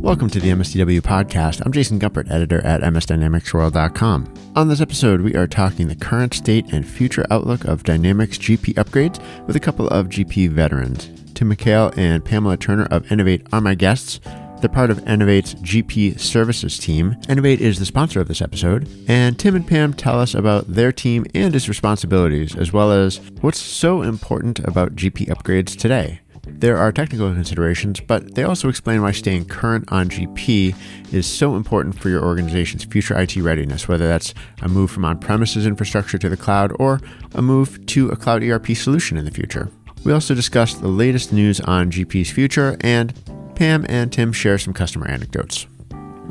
Welcome to the MSDW podcast. I'm Jason Gumpert, editor at msdynamicsworld.com. On this episode, we are talking the current state and future outlook of Dynamics GP upgrades with a couple of GP veterans. Tim McHale and Pamala Turner of Enavate are my guests. They're part of Enavate's GP services team. Enavate is the sponsor of this episode, and Tim and Pam tell us about their team and its responsibilities, as well as what's so important about GP upgrades today. There are technical considerations, but they also explain why staying current on GP is so important for your organization's future IT readiness, whether that's a move from on-premises infrastructure to the cloud or a move to a cloud ERP solution in the future. We also discuss the latest news on GP's future, and Pam and Tim share some customer anecdotes.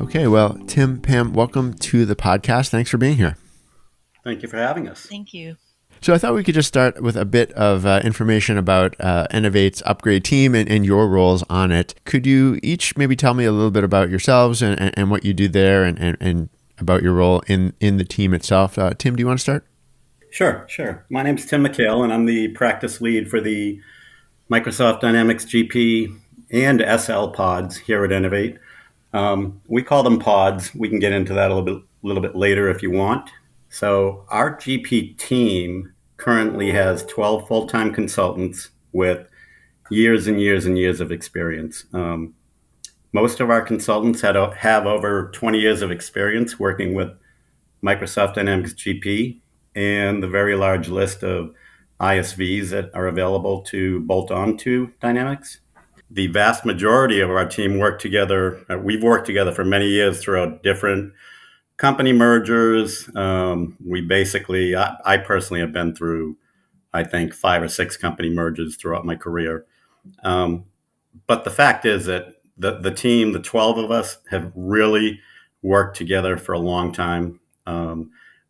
Okay, well, Tim, Pam, welcome to the podcast. Thanks for being here. Thank you for having us. Thank you. So I thought we could just start with a bit of information about Enavate's upgrade team and your roles on it. Could you each maybe tell me a little bit about yourselves and what you do there and about your role in the team itself? Tim, do you want to start? Sure. My name is Tim McHale, and I'm the practice lead for the Microsoft Dynamics GP and SL pods here at Enavate. We call them pods. We can get into that a little bit later if you want. So our GP team currently has 12 full-time consultants with years and years and years of experience. Most of our consultants have over 20 years of experience working with Microsoft Dynamics GP and the very large list of ISVs that are available to bolt on to Dynamics. The vast majority of our team work together. We've worked together for many years throughout different company mergers. I personally have been through, I think, 5 or 6 company mergers throughout my career. But the fact is that the team, the 12 of us, have really worked together for a long time.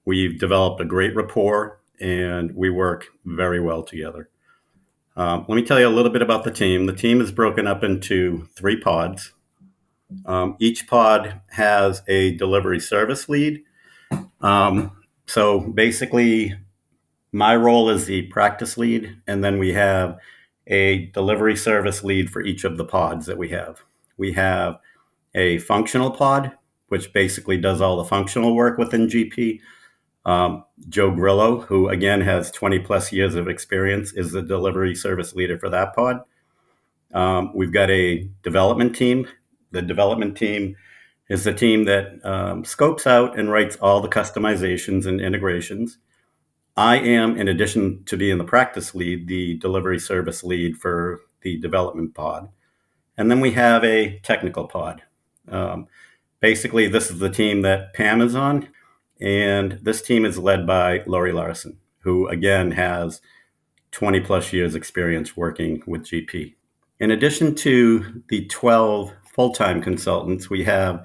We've developed a great rapport, and we work very well together. Let me tell you a little bit about the team. The team is broken up into 3 pods. Each pod has a delivery service lead. So basically, my role is the practice lead, and then we have a delivery service lead for each of the pods that we have. We have a functional pod, which basically does all the functional work within GP. Joe Grillo, who again has 20 plus years of experience, is the delivery service leader for that pod. We've got a development team. The development team is the team that scopes out and writes all the customizations and integrations. I am, in addition to being the practice lead, the delivery service lead for the development pod. And then we have a technical pod. Basically, this is the team that Pam is on. And this team is led by Lori Larson, who, again, has 20 plus years experience working with GP. In addition to the 12 full-time consultants, we have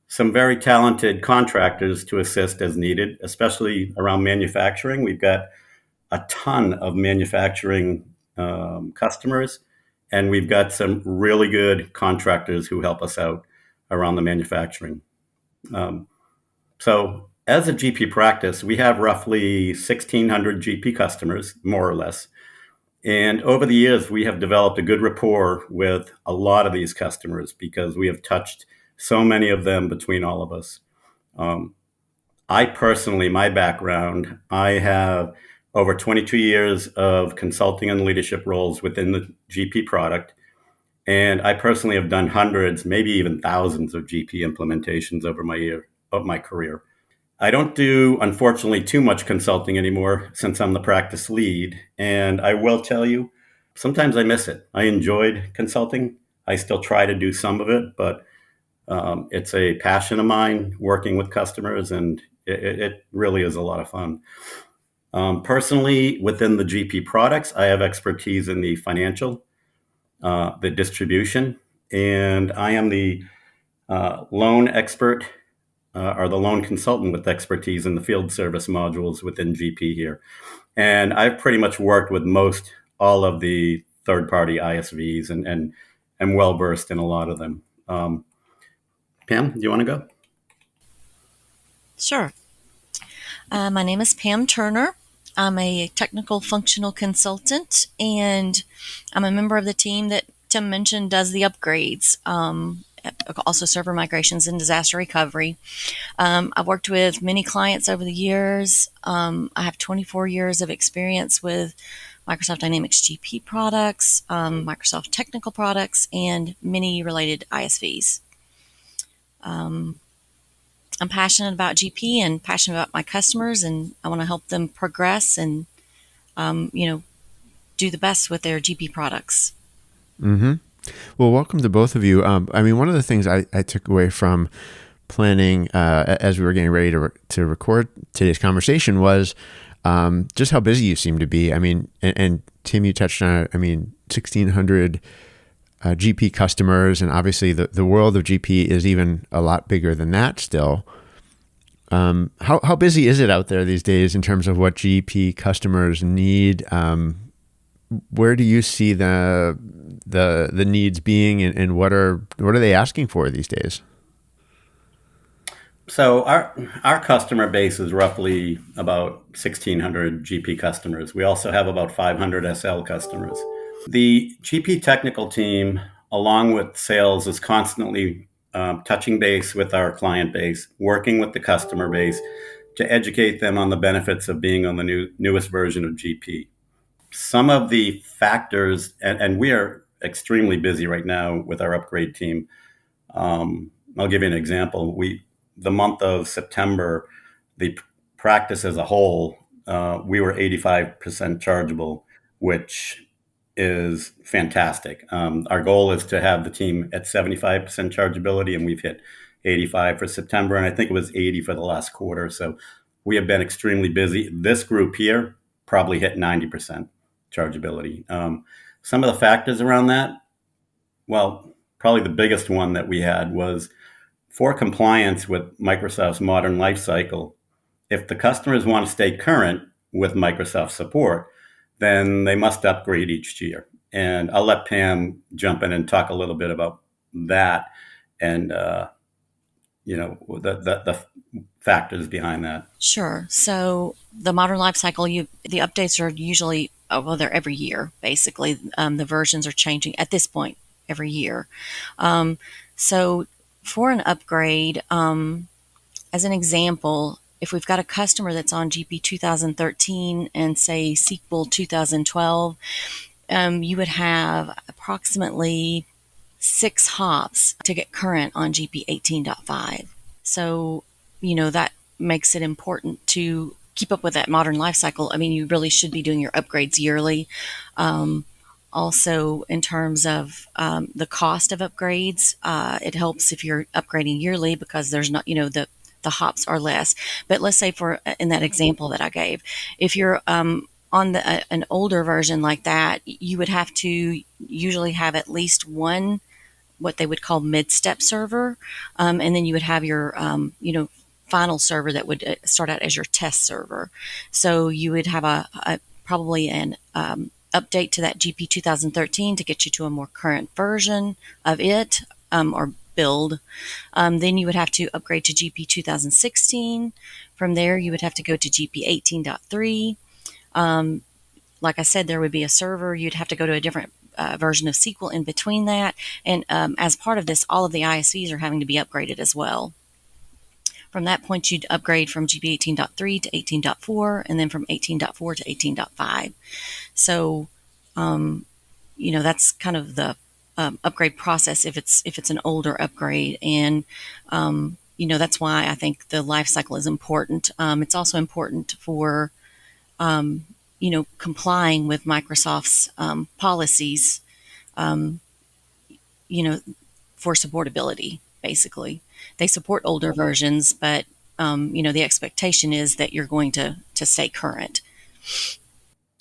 some very talented contractors to assist as needed, especially around manufacturing. We've got a ton of manufacturing customers, and we've got some really good contractors who help us out around the manufacturing. So as a GP practice, we have roughly 1,600 GP customers, more or less. And over the years, we have developed a good rapport with a lot of these customers because we have touched so many of them between all of us. I personally, my background, I have over 22 years of consulting and leadership roles within the GP product. And I personally have done hundreds, maybe even thousands of GP implementations over my career. I don't do, unfortunately, too much consulting anymore since I'm the practice lead. And I will tell you, sometimes I miss it. I enjoyed consulting. I still try to do some of it, but it's a passion of mine working with customers, and it really is a lot of fun. Personally, within the GP products, I have expertise in the financial, the distribution, and I am the loan expert or the loan consultant with expertise in the field service modules within GP here. And I've pretty much worked with all of the third-party ISVs and I'm well-versed in a lot of them. Pam, do you want to go? Sure. My name is Pam Turner. I'm a technical functional consultant, and I'm a member of the team that Tim mentioned does the upgrades. also server migrations and disaster recovery. I've worked with many clients over the years. I have 24 years of experience with Microsoft Dynamics GP products, Microsoft technical products, and many related ISVs. I'm passionate about GP and passionate about my customers, and I want to help them progress and, do the best with their GP products. Mm-hmm. Well, welcome to both of you. One of the things I took away from planning as we were getting ready to record today's conversation was just how busy you seem to be. And Tim, you touched on it. 1,600 GP customers, and obviously the world of GP is even a lot bigger than that still. How busy is it out there these days in terms of what GP customers need? Where do you see the needs being, and what are they asking for these days? So our customer base is roughly about 1,600 GP customers. We also have about 500 SL customers. The GP technical team, along with sales, is constantly touching base with our client base, working with the customer base to educate them on the benefits of being on the newest version of GP. Some of the factors, and we are extremely busy right now with our upgrade team. I'll give you an example. The month of September, the practice as a whole, we were 85% chargeable, which is fantastic. Our goal is to have the team at 75% chargeability, and we've hit 85 for September, and I think it was 80 for the last quarter. So we have been extremely busy. This group here probably hit 90% chargeability. Some of the factors around that, well, probably the biggest one that we had was for compliance with Microsoft's Modern Lifecycle. If the customers want to stay current with Microsoft support, then they must upgrade each year. And I'll let Pam jump in and talk a little bit about that and the factors behind that. Sure. So the Modern Lifecycle, the updates are usually, they're every year, basically. The versions are changing at this point every year. So for an upgrade, as an example, if we've got a customer that's on GP 2013 and say SQL 2012, you would have approximately 6 hops to get current on GP 18.5. So, that makes it important to keep up with that modern life cycle. You really should be doing your upgrades yearly. Also, in terms of the cost of upgrades, it helps if you're upgrading yearly because there's not, the hops are less. But let's say in that example that I gave, if you're on an older version like that, you would have to usually have at least one what they would call mid-step server, and then you would have your final server that would start out as your test server. So you would have probably an update to that GP 2013 to get you to a more current version of it, or build. Then you would have to upgrade to GP 2016. From there, you would have to go to GP 18.3. Like I said, there would be a server. You'd have to go to a different version of SQL in between that. And as part of this, all of the ISVs are having to be upgraded as well. From that point, you'd upgrade from GP 18.3 to 18.4, and then from 18.4 to 18.5. So, that's kind of the upgrade process if it's an older upgrade. And, that's why I think the life cycle is important. It's also important for complying with Microsoft's policies, for supportability, basically. They support older versions, but, the expectation is that you're going to stay current.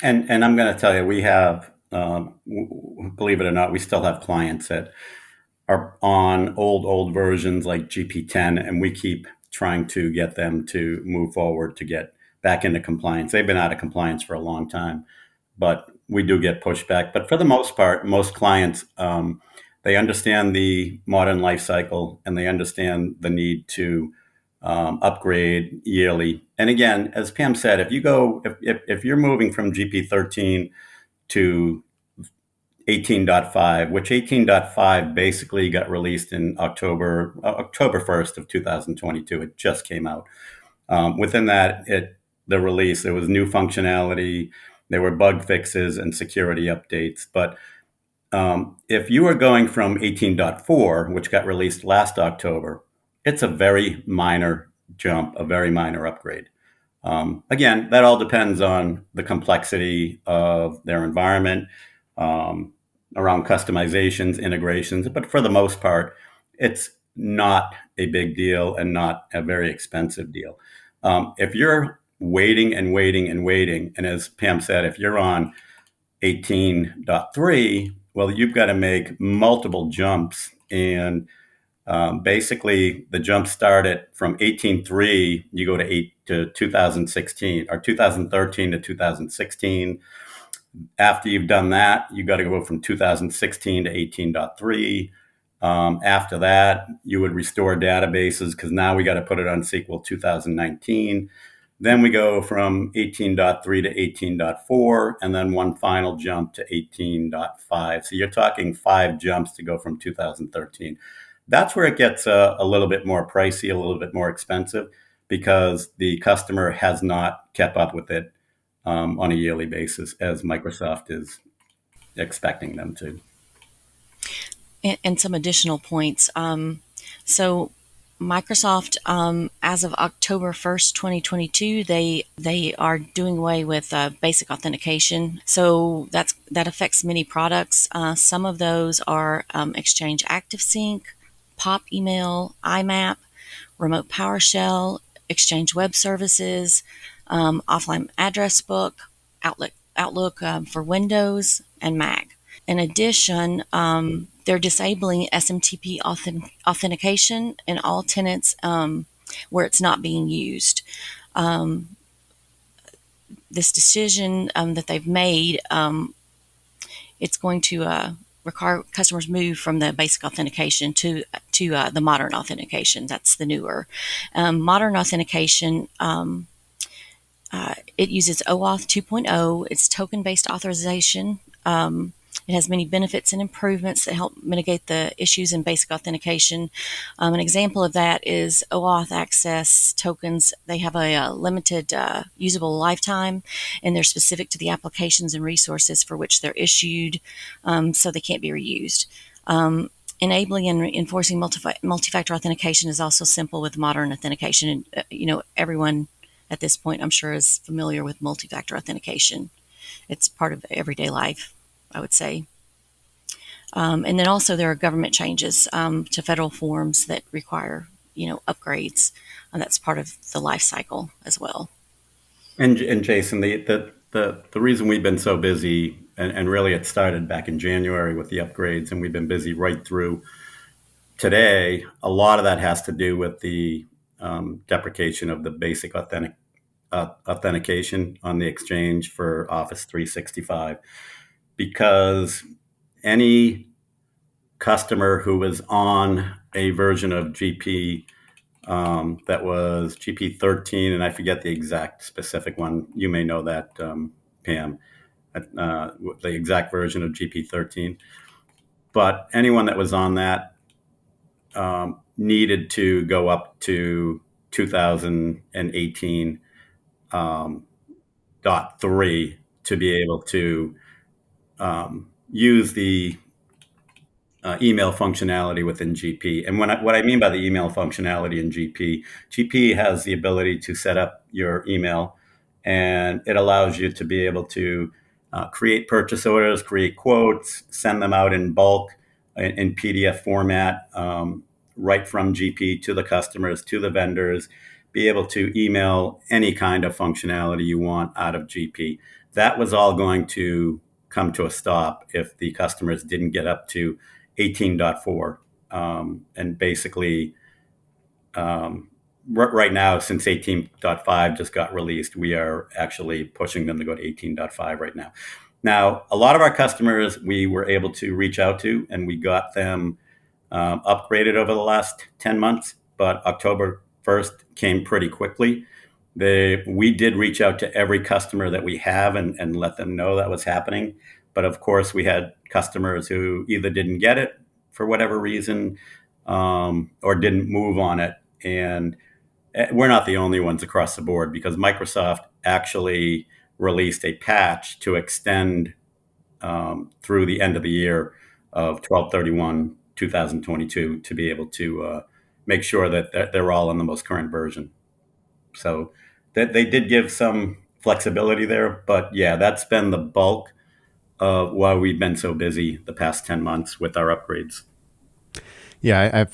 And I'm going to tell you, we have, believe it or not, we still have clients that are on old versions like GP10, and we keep trying to get them to move forward to get back into compliance. They've been out of compliance for a long time, but we do get pushback. But for the most part, most clients, they understand the modern life cycle and they understand the need to upgrade yearly. And again, as Pam said, if you're moving from GP 13 to 18.5, which 18.5 basically got released in October 1st of 2022. It just came out. Within that, the release, there was new functionality, there were bug fixes and security updates. But if you are going from 18.4, which got released last October, it's a very minor jump, a very minor upgrade. Again, that all depends on the complexity of their environment, around customizations, integrations. But for the most part, it's not a big deal and not a very expensive deal. If you're waiting and waiting and waiting, and as Pam said, if you're on 18.3, well, you've got to make multiple jumps. And basically, the jump started from 18.3, you go to 2016 or 2013 to 2016. After you've done that, you got to go from 2016 to 18.3. After that, you would restore databases because now we got to put it on SQL 2019. Then we go from 18.3 to 18.4, and then one final jump to 18.5. So you're talking 5 jumps to go from 2013. That's where it gets a little bit more pricey, a little bit more expensive, because the customer has not kept up with it on a yearly basis as Microsoft is expecting them to. And some additional points. So Microsoft, as of October 1st, 2022, they are doing away with basic authentication. So that affects many products. Some of those are Exchange ActiveSync, POP Email, IMAP, Remote PowerShell, Exchange Web Services, Offline Address Book, Outlook for Windows and Mac. In addition, they're disabling SMTP authentication in all tenants where it's not being used. This decision that they've made, it's going to require customers move from the basic authentication to the modern authentication. That's the newer. Modern authentication, it uses OAuth 2.0. It's token-based authorization. It has many benefits and improvements that help mitigate the issues in basic authentication. An example of that is OAuth access tokens. They have a limited usable lifetime, and they're specific to the applications and resources for which they're issued, so they can't be reused. Enabling and enforcing multi-factor authentication is also simple with modern authentication. And, everyone at this point, I'm sure, is familiar with multi-factor authentication. It's part of everyday life, I would say. And then also there are government changes to federal forms that require, upgrades. And that's part of the life cycle as well. And Jason, the reason we've been so busy, and really it started back in January with the upgrades, and we've been busy right through today, a lot of that has to do with the deprecation of the basic authentication on the Exchange for Office 365. Because any customer who was on a version of GP that was GP 13, and I forget the exact specific one, you may know that, Pam, the exact version of GP 13. But anyone that was on that needed to go up to 2018 .3 to be able to use the email functionality within GP. And what I mean by the email functionality in GP has the ability to set up your email, and it allows you to be able to create purchase orders, create quotes, send them out in bulk in PDF format, right from GP to the customers, to the vendors, be able to email any kind of functionality you want out of GP. That was all going to come to a stop if the customers didn't get up to 18.4. And basically, right now, since 18.5 just got released, we are actually pushing them to go to 18.5 right now. Now, a lot of our customers we were able to reach out to, and we got them upgraded over the last 10 months, but October 1st came pretty quickly. We did reach out to every customer that we have and let them know that was happening. But of course, we had customers who either didn't get it for whatever reason, or didn't move on it. And we're not the only ones across the board, because Microsoft actually released a patch to extend through the end of the year of 12/31/2022 to be able to make sure that they're all on the most current version. So that they did give some flexibility there, but yeah, that's been the bulk of why we've been so busy the past 10 months with our upgrades. Yeah,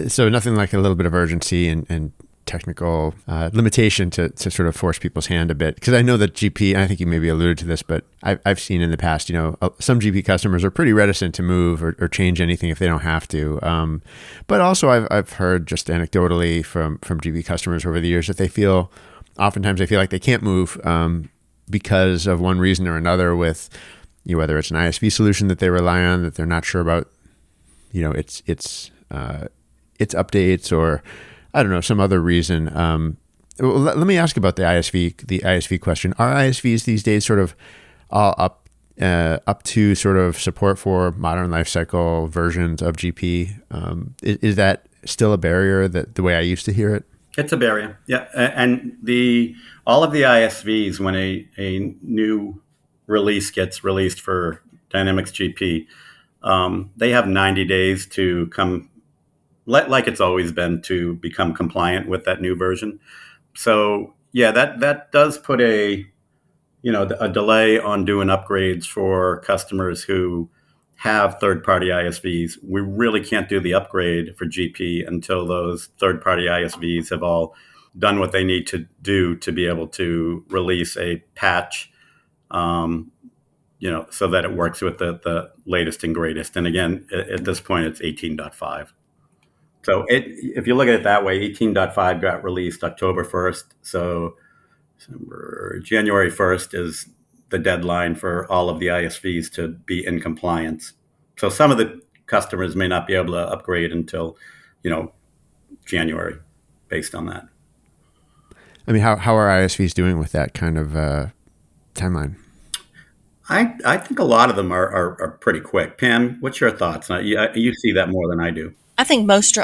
so nothing like a little bit of urgency and technical limitation to sort of force people's hand a bit. Because I know that GP, and I think you maybe alluded to this, but I've seen in the past, some GP customers are pretty reticent to move or change anything if they don't have to. But also I've heard just anecdotally from GP customers over the years that oftentimes they feel like they can't move because of one reason or another with, whether it's an ISV solution that they rely on that they're not sure about, its updates, or I don't know, some other reason. Let me ask about the ISV question. Are ISVs these days sort of all up to sort of support for Modern Lifecycle versions of GP? Is that still a barrier the way I used to hear it? It's a barrier, yeah. And all of the ISVs, when a new release gets released for Dynamics GP, they have 90 days to come, like it's always been, to become compliant with that new version. So yeah, that does put a delay on doing upgrades for customers who have third-party ISVs. We really can't do the upgrade for GP until those third-party ISVs have all done what they need to do to be able to release a patch, so that it works with the latest and greatest. And again, at this point, it's 18.5. So if you look at it that way, 18.5 got released October 1st. So January 1st is the deadline for all of the ISVs to be in compliance. So some of the customers may not be able to upgrade until, January, based on that. I mean, how are ISVs doing with that kind of timeline? I think a lot of them are pretty quick. Pam, what's your thoughts? You see that more than I do. I think most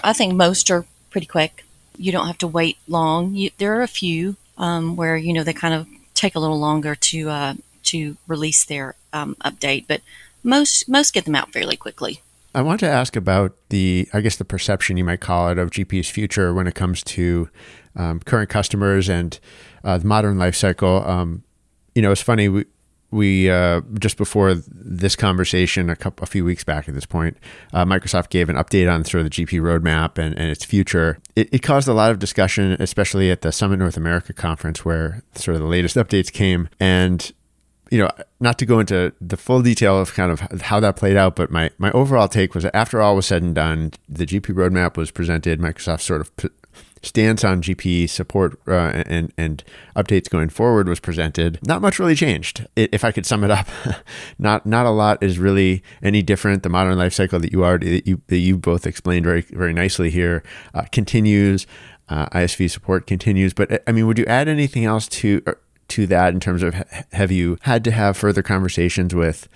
are pretty quick. You don't have to wait long. There are a few where they kind of take a little longer to release their update, but most get them out fairly quickly. I want to ask about the perception, you might call it, of GP's future when it comes to current customers and the Modern Lifecycle. It's funny. We just before this conversation, a few weeks back at this point, Microsoft gave an update on sort of the GP roadmap and its future. It caused a lot of discussion, especially at the Summit North America conference, where sort of the latest updates came. And not to go into the full detail of kind of how that played out, but my overall take was that after all was said and done, the GP roadmap was presented. Microsoft sort of stance on GP support and updates going forward was presented. Not much really changed. If I could sum it up, not a lot is really any different. The Modern Lifecycle that you both explained very, very nicely here continues. ISV support continues. But I mean, would you add anything else to that in terms of have you had to have further conversations with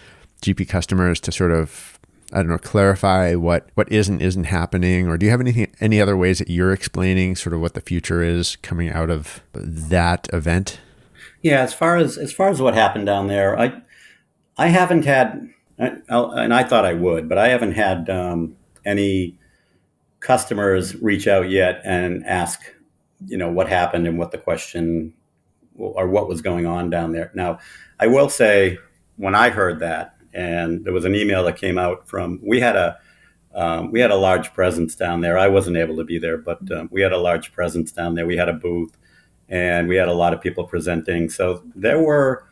GP customers to sort of, I don't know, clarify what isn't happening? Or do you have any other ways that you're explaining sort of what the future is coming out of that event? Yeah, as far as what happened down there, I haven't had, and I thought I would, but I haven't had any customers reach out yet and ask, what happened and what the question or what was going on down there. Now, I will say, when I heard that, and there was an email that came out from, we had a large presence down there. I wasn't able to be there, but we had a large presence down there. We had a booth, and we had a lot of people presenting. So there were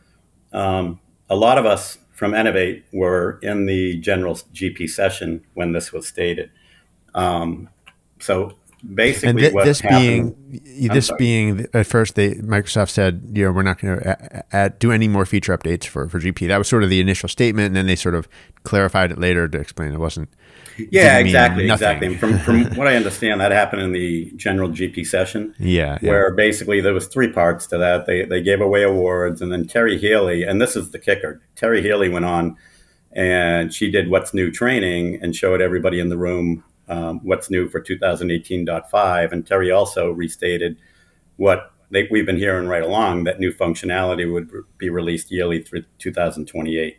a lot of us from Enavate were in the general GP session when this was stated. So basically, and this being at first, Microsoft said, we're not going to do any more feature updates for GP. That was sort of the initial statement, and then they sort of clarified it later to explain it wasn't. Yeah, exactly. From what I understand, that happened in the general GP session. Yeah. Where basically there was three parts to that. They gave away awards, and then Terry Healy, and this is the kicker. Terry Healy went on And she did what's new training and showed everybody in the room what's new for 2018.5. And Terry also restated what we've been hearing right along, that new functionality would be released yearly through 2028.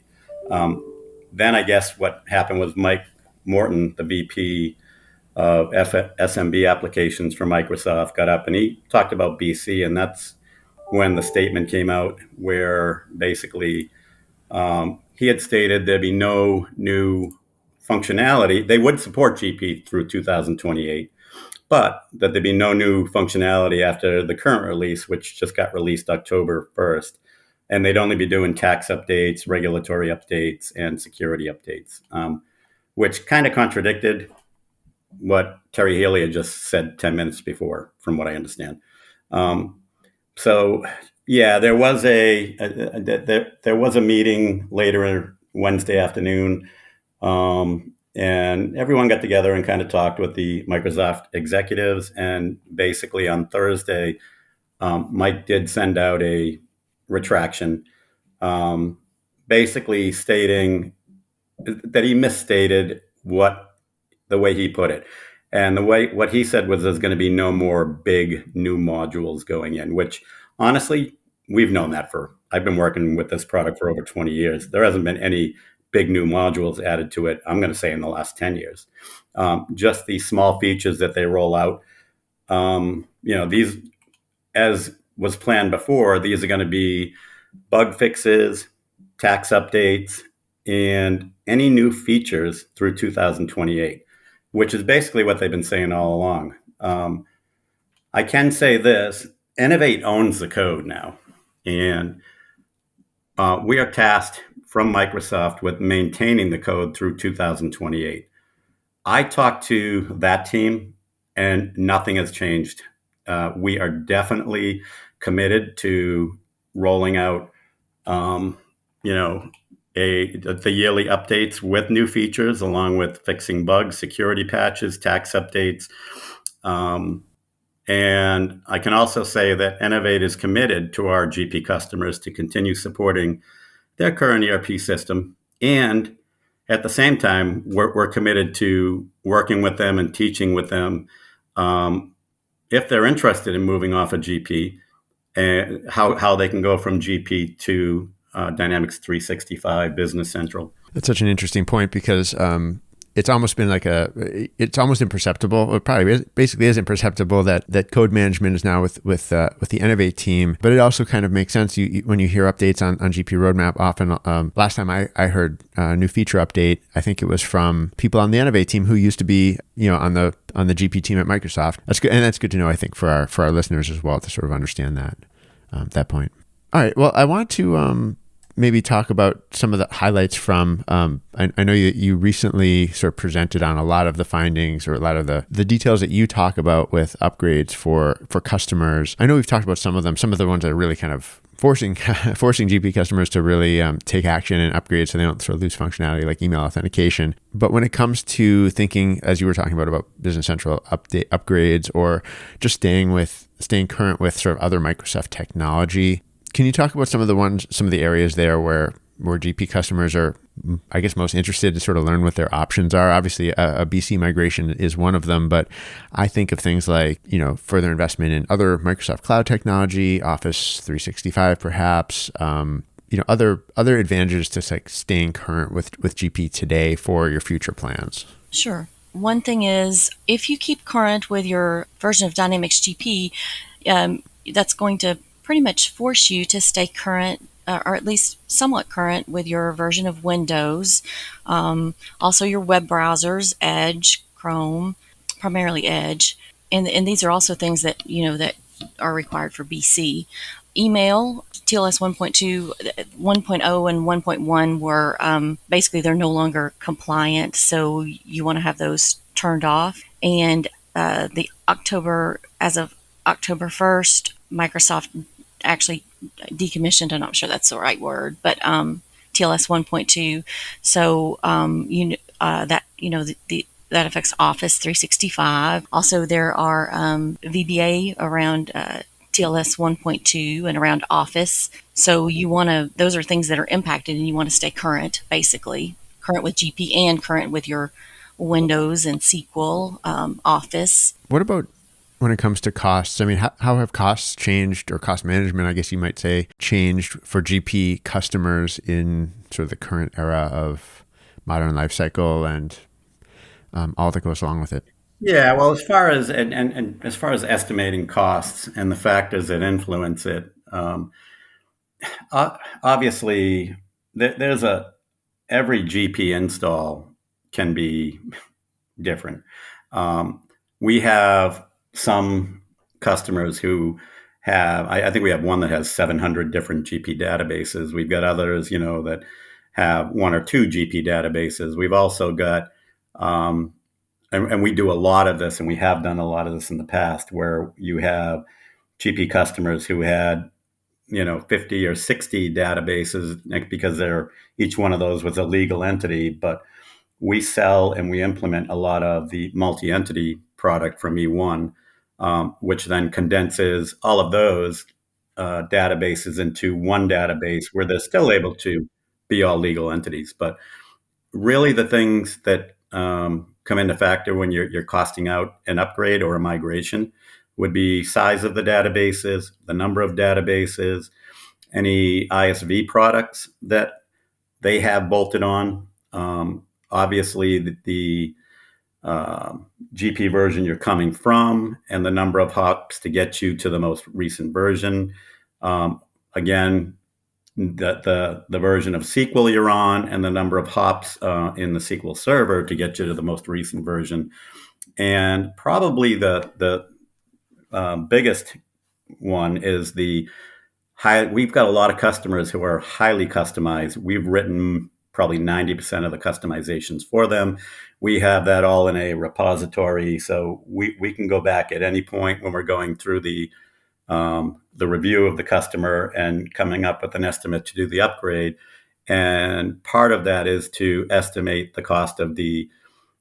Then I guess what happened was Mike Morton, the VP of SMB applications for Microsoft, got up and he talked about BC. And that's when the statement came out where basically he had stated there'd be no new functionality. They would support GP through 2028, but that there'd be no new functionality after the current release, which just got released October 1st. And they'd only be doing tax updates, regulatory updates, and security updates, which kind of contradicted what Terry Haley had just said 10 minutes before, from what I understand. So yeah, there was there was a meeting later Wednesday afternoon, and everyone got together and kind of talked with the Microsoft executives. And basically on Thursday, Mike did send out a retraction, basically stating that he misstated the way he put it. And what he said was there's going to be no more big new modules going in, which honestly, we've known that I've been working with this product for over 20 years. There hasn't been any big new modules added to it, I'm going to say in the last 10 years. Just these small features that they roll out, these, as was planned before, these are going to be bug fixes, tax updates, and any new features through 2028. Which is basically what they've been saying all along. I can say this, Enavate owns the code now. And we are tasked from Microsoft with maintaining the code through 2028. I talked to that team and nothing has changed. We are definitely committed to rolling out, the yearly updates with new features, along with fixing bugs, security patches, tax updates. And I can also say that Enavate is committed to our GP customers to continue supporting their current ERP system. And at the same time, we're committed to working with them and teaching with them if they're interested in moving off of GP, and how they can go from GP to Dynamics 365 Business Central. That's such an interesting point because it's almost been it's almost imperceptible. It probably basically is imperceptible that code management is now with the Enavate team. But it also kind of makes sense when you hear updates on GP roadmap. Often, last time I heard a new feature update, I think it was from people on the Enavate team who used to be on the GP team at Microsoft. That's good, and that's good to know, I think, for our listeners as well, to sort of understand that point. All right. Well, I want to maybe talk about some of the highlights from, I know you recently sort of presented on a lot of the findings or a lot of the details that you talk about with upgrades for customers. I know we've talked about some of them, some of the ones that are really kind of forcing GP customers to really take action and upgrade so they don't sort of lose functionality like email authentication. But when it comes to thinking, as you were talking about Business Central upgrades or just staying current with sort of other Microsoft technology, can you talk about some of the areas there where GP customers are, I guess, most interested to sort of learn what their options are? Obviously, a BC migration is one of them, but I think of things like, further investment in other Microsoft cloud technology, Office 365, perhaps, other advantages to staying current with GP today for your future plans. Sure. One thing is, if you keep current with your version of Dynamics GP, that's going to pretty much force you to stay current, or at least somewhat current, with your version of Windows. Also your web browsers, Edge, Chrome, primarily Edge. And these are also things that, that are required for BC. Email, TLS 1.2, 1.0 and 1.1 were basically, they're no longer compliant. So you want to have those turned off. And as of October 1st, Microsoft actually decommissioned, I'm not sure that's the right word, but TLS 1.2. So that affects Office 365. Also, there are VBA around TLS 1.2 and around Office. So those are things that are impacted, and you want to stay current, basically. current with GP and current with your Windows and SQL, Office. What about when it comes to costs? I mean, how have costs changed, or cost management, I guess you might say, changed for GP customers in sort of the current era of Modern Lifecycle and all that goes along with it? Yeah, well, as far as and as far as estimating costs and the factors that influence it, obviously there's every GP install can be different. We have some customers who have, I think we have one that has 700 different GP databases. We've got others, that have one or two GP databases. We've also got, and we do a lot of this, and we have done a lot of this in the past, where you have GP customers who had 50 or 60 databases, because each one of those was a legal entity. But we sell and we implement a lot of the multi-entity product from E1, which then condenses all of those databases into one database where they're still able to be all legal entities. But really, the things that come into factor when you're costing out an upgrade or a migration would be size of the databases, the number of databases, any ISV products that they have bolted on. Obviously, the GP version you're coming from, and the number of hops to get you to the most recent version. Again, the version of SQL you're on, and the number of hops in the SQL server to get you to the most recent version. And probably the biggest one is we've got a lot of customers who are highly customized. We've written probably 90% of the customizations for them. We have that all in a repository, so we can go back at any point when we're going through the review of the customer and coming up with an estimate to do the upgrade. And part of that is to estimate the cost of the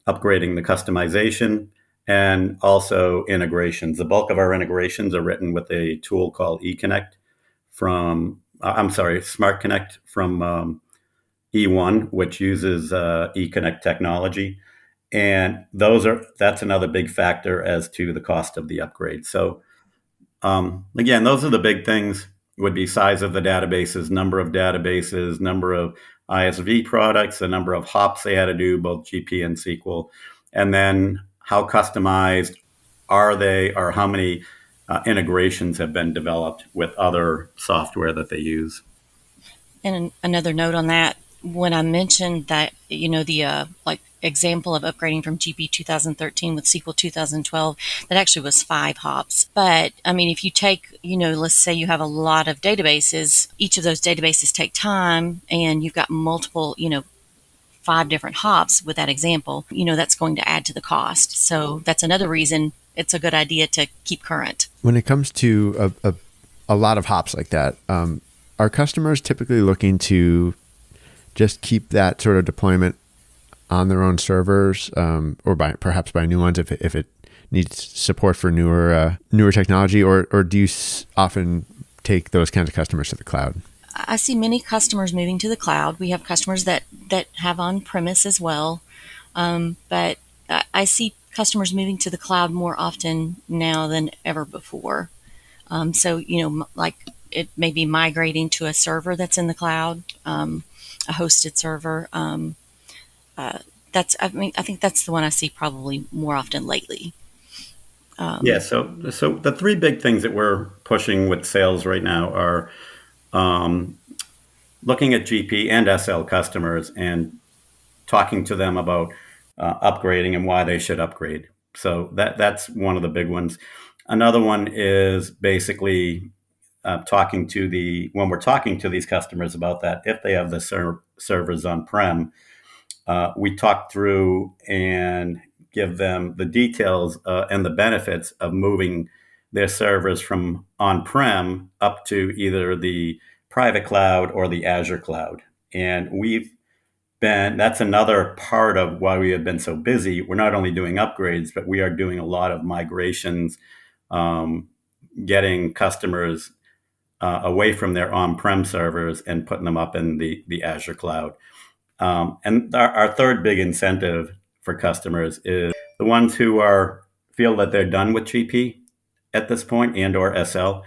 upgrading the customization, and also integrations. The bulk of our integrations are written with a tool called Smart Connect from E1, which uses eConnect technology. And that's another big factor as to the cost of the upgrade. So again, those are the big things. Would be size of the databases, number of ISV products, the number of hops they had to do, both GP and SQL, and then how customized are they, or how many integrations have been developed with other software that they use. And another note on that, when I mentioned that, the example of upgrading from GP 2013 with SQL 2012, that actually was 5 hops. But I mean, if you take, let's say you have a lot of databases, each of those databases take time, and you've got multiple, 5 different hops with that example, that's going to add to the cost. So that's another reason it's a good idea to keep current. When it comes to a lot of hops like that, are customers typically looking to just keep that sort of deployment on their own servers, or perhaps buy new ones if it needs support for newer technology, or do you often take those kinds of customers to the cloud? I see many customers moving to the cloud. We have customers that have on-premise as well, but I see customers moving to the cloud more often now than ever before. So, like it may be migrating to a server that's in the cloud, a hosted server. I think that's the one I see probably more often lately. Yeah. So the 3 big things that we're pushing with sales right now are looking at GP and SL customers and talking to them about upgrading and why they should upgrade. So that's one of the big ones. Another one is basically when we're talking to these customers about that, if they have the servers on-prem, we talk through and give them the details and the benefits of moving their servers from on-prem up to either the private cloud or the Azure cloud. And that's another part of why we have been so busy. We're not only doing upgrades, but we are doing a lot of migrations, getting customers away from their on-prem servers and putting them up in the Azure cloud. And our third big incentive for customers is the ones who feel that they're done with GP at this point and or SL,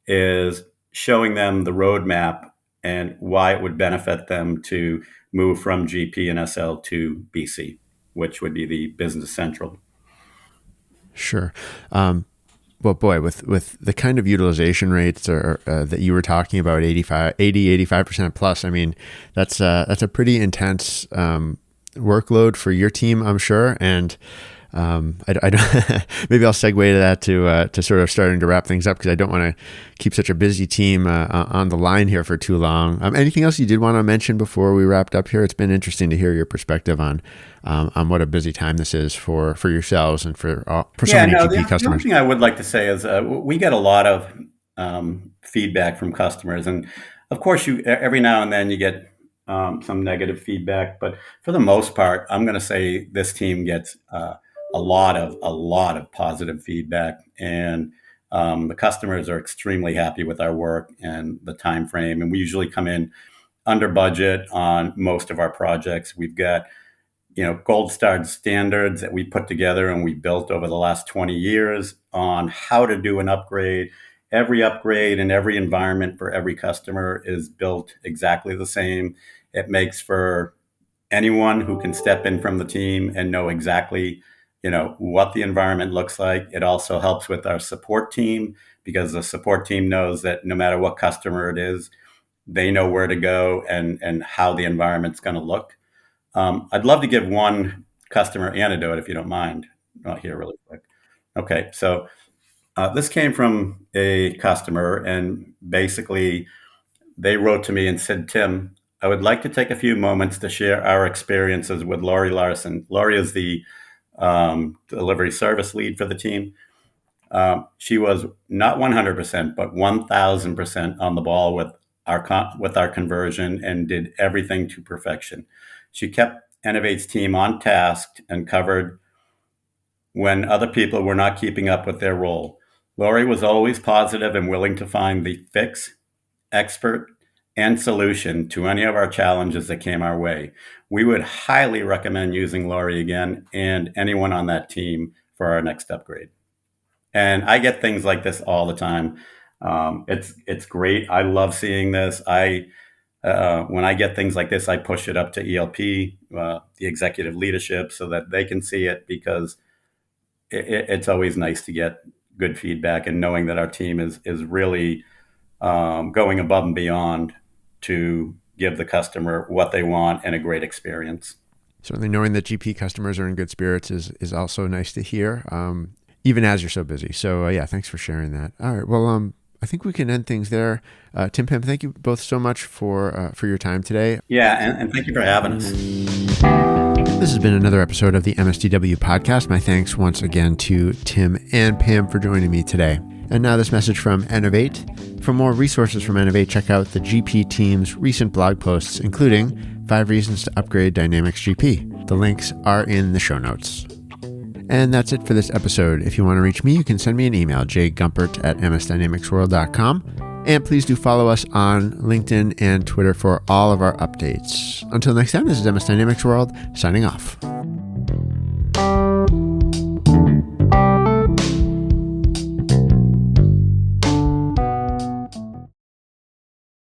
is showing them the roadmap and why it would benefit them to move from GP and SL to BC, which would be the Business Central. Sure. Well, boy, with the kind of utilization rates that you were talking about, 85% plus, I mean, that's a pretty intense workload for your team, I'm sure. And I don't maybe I'll segue to that to sort of starting to wrap things up, because I don't want to keep such a busy team on the line here for too long. Anything else you did want to mention before we wrapped up here? It's been interesting to hear your perspective on what a busy time this is for yourselves and for so many GP customers. The other thing I would like to say is we get a lot of feedback from customers, and of course, every now and then you get some negative feedback, but for the most part, I'm going to say this team gets a lot of positive feedback, and the customers are extremely happy with our work and the time frame. And we usually come in under budget on most of our projects. We've got gold star standards that we put together and we built over the last 20 years on how to do an upgrade. Every upgrade in every environment for every customer is built exactly the same. It makes for anyone who can step in from the team and know exactly what the environment looks like. It also helps with our support team, because the support team knows that no matter what customer it is, they know where to go and how the environment's going to look. I'd love to give one customer anecdote, if you don't mind. Not here really quick. Okay, so this came from a customer, and basically they wrote to me and said, "Tim, I would like to take a few moments to share our experiences with Laurie Larson." Laurie is the delivery service lead for the team. She was not 100%, but 1,000% on the ball with our conversion and did everything to perfection. She kept Enavate's team on task and covered when other people were not keeping up with their role. Laurie was always positive and willing to find the fix, expert, and solution to any of our challenges that came our way. We would highly recommend using Laurie again and anyone on that team for our next upgrade. And I get things like this all the time. It's great. I love seeing this. When I get things like this, I push it up to ELP, the executive leadership, so that they can see it, because it's always nice to get good feedback and knowing that our team is really going above and beyond to give the customer what they want and a great experience. Certainly knowing that GP customers are in good spirits is also nice to hear, even as you're so busy. So yeah, thanks for sharing that. All right, well, I think we can end things there. Tim, Pam, thank you both so much for your time today. Yeah, and thank you for having us. This has been another episode of the MSDW podcast. My thanks once again to Tim and Pam for joining me today. And now this message from Enavate. For more resources from Enavate, check out the GP team's recent blog posts, including 5 reasons to upgrade Dynamics GP. The links are in the show notes. And that's it for this episode. If you want to reach me, you can send me an email, jgumpert@msdynamicsworld.com. And please do follow us on LinkedIn and Twitter for all of our updates. Until next time, this is MS Dynamics World, signing off.